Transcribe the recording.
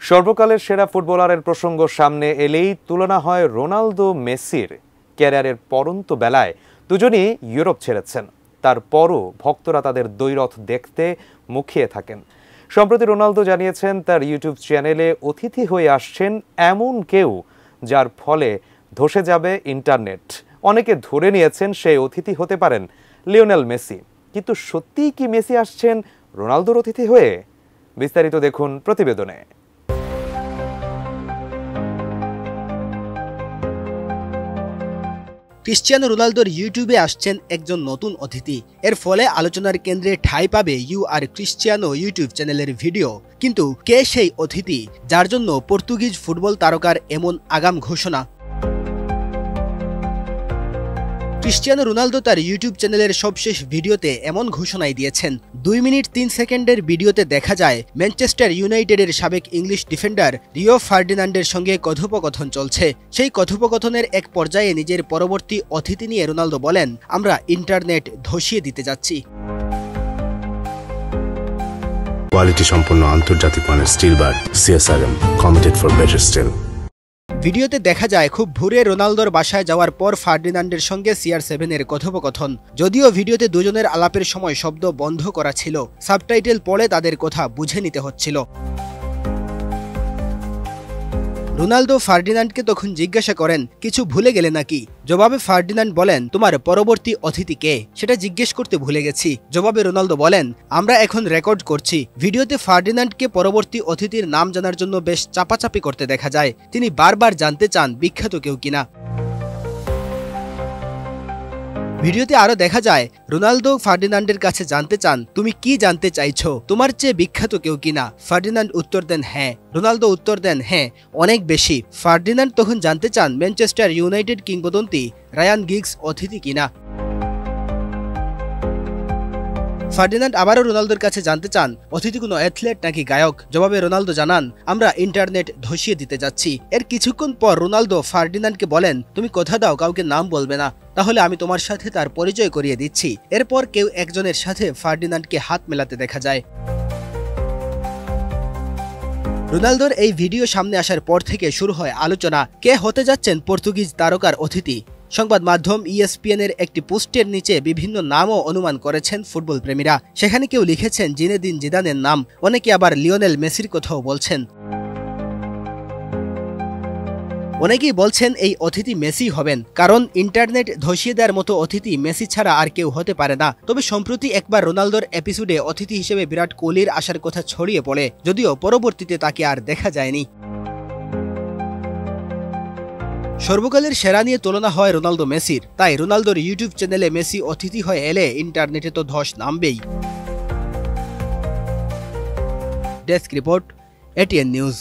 সর্বকালের সেরা ফুটবলারের প্রসঙ্গ সামনে এলেই তুলনা হয় রোনালদো মেসির। ক্যারিয়ারের পরন্ত বেলায় দুজনই ইউরোপ ছেড়েছেন, তারপরও ভক্তরা তাদের দ্বৈরথ দেখতে মুখিয়ে থাকেন। সম্প্রতি রোনালদো জানিয়েছেন তার ইউটিউব চ্যানেলে অতিথি হয়ে আসছেন এমন কেউ যার ফলে ধসে যাবে ইন্টারনেট। অনেকে ধরে নিয়েছেন সেই অতিথি হতে পারেন লিওনেল মেসি, কিন্তু সত্যিই কি মেসি আসছেন রোনালদোর অতিথি হয়ে? বিস্তারিত দেখুন প্রতিবেদনে। ক্রিশ্চিয়ানো রোনালদোর ইউটিউবে আসছেন একজন নতুন অতিথি। এর ফলে আলোচনার কেন্দ্রে ঠাঁই পাবে ইউ আর ক্রিশ্চিয়ানো ইউটিউব চ্যানেলের ভিডিও। কিন্তু কে সেই অতিথি যার জন্য পর্তুগিজ ফুটবল তারকার এমন আগাম ঘোষণা? ক্রিশ্চিয়ানো রোনালদো তার ইউটিউব চ্যানেলের সবশেষ ভিডিওতে এমন ঘোষণাই দিয়েছেন। 2 মিনিট 3 সেকেন্ডের ভিডিওতে দেখা যায় ম্যানচেস্টার ইউনাইটেডের সাবেক ইংলিশ ডিফেন্ডার রিও ফার্ডিনান্ডের সঙ্গে কথোপকথন চলছে। সেই কথোপকথনের এক পর্যায়ে নিজের পরবর্তী অতিথি নিয়ে রোনালদো বলেন, আমরা ইন্টারনেট ধসিয়ে দিতে যাচ্ছি। কোয়ালিটি সম্পন্ন আন্তর্জাতিক মানের still bar CSRM, committed for better still. ভিডিওতে দেখা যায় খুব ভোরে রোনালদোর বাসায় যাওয়ার পর ফার্ডিনান্ডের সঙ্গে CR7-এর কথোপকথন। যদিও ভিডিওতে দুজনের আলাপের সময় শব্দ বন্ধ করা ছিল, সাবটাইটেল পড়ে তাদের কথা বুঝে নিতে হচ্ছিল। রোনালদো ফার্ডিনান্ডকে তখন জিজ্ঞাসা করেন, কিছু ভুলে গেলে নাকি? জবাবে ফার্ডিনান্ড বলেন, তোমার পরবর্তী অতিথি কে সেটা জিজ্ঞেস করতে ভুলে গেছি। জবাবে রোনালদো বলেন, আমরা এখন রেকর্ড করছি। ভিডিওতে ফার্ডিনান্ডকে পরবর্তী অতিথির নাম জানার জন্য বেশ চাপাচাপি করতে দেখা যায়। তিনি বারবার জানতে চান বিখ্যাত কেউ কিনা। ভিডিওতে আরো দেখা যায় রোনালদো ফার্ডিনান্ডের কাছে জানতে চান, তুমি কি জানতে চাইছো, তোমার চেয়ে বিখ্যাত কেউ কিনা? ফার্ডিনান্ড উত্তর দেন হ্যাঁ। রোনালদো উত্তর দেন হ্যাঁ, অনেক বেশি। ফার্ডিনান্ড তখন জানতে চান ম্যানচেস্টার ইউনাইটেড কিংবদন্তি রায়ান গিগস অতিথি কিনা। ফার্ডিনান্ড আবারও রোনালদোর কাছে জানতে চান অতিথি কোনো অ্যাথলেট নাকি গায়ক। জবাবে রোনালদো জানান, আমরা ইন্টারনেট ধসিয়ে দিতে যাচ্ছি। এর কিছুক্ষণ পর রোনালদো ফার্ডিনান্ডকে বলেন, তুমি কথা দাও কাউকে নাম বলবে না, তাহলে আমি তোমার সাথে তার পরিচয় করিয়ে দিচ্ছি। এরপর কেউ একজনের সাথে ফার্ডিনান্ডকে হাত মেলাতে দেখা যায়। রোনালদোর এই ভিডিও সামনে আসার পর থেকে শুরু হয় আলোচনা, কে হতে যাচ্ছেন পর্তুগিজ তারকার অতিথি। সংবাদ মাধ্যম ESPN-এর একটি পোস্টের নিচে বিভিন্ন নামও অনুমান করেছেন ফুটবল প্রেমীরা। সেখানে কেউ লিখেছেন জিনেদিন জিদানের নাম, অনেকে আবার লিওনেল মেসির কথাও বলছেন। অনেকেই বলছেন এই অতিথি মেসি হবেন, কারণ ইন্টারনেট ধসিয়ে দেওয়ার মতো অতিথি মেসি ছাড়া আর কেউ হতে পারে না। তবে সম্প্রতি একবার রোনালদোর এপিসোডে অতিথি হিসেবে বিরাট কোহলির আসার কথা ছড়িয়ে পড়ে, যদিও পরবর্তীতে তাকে আর দেখা যায়নি। সর্বকালের সেরা নিয়ে তুলনা হয় রোনালদো মেসির, তাই রোনালদোর ইউটিউব চ্যানেলে মেসি অতিথি হয়ে এলে ইন্টারনেটে তো ধস নামবেই। Desk report, ATN news.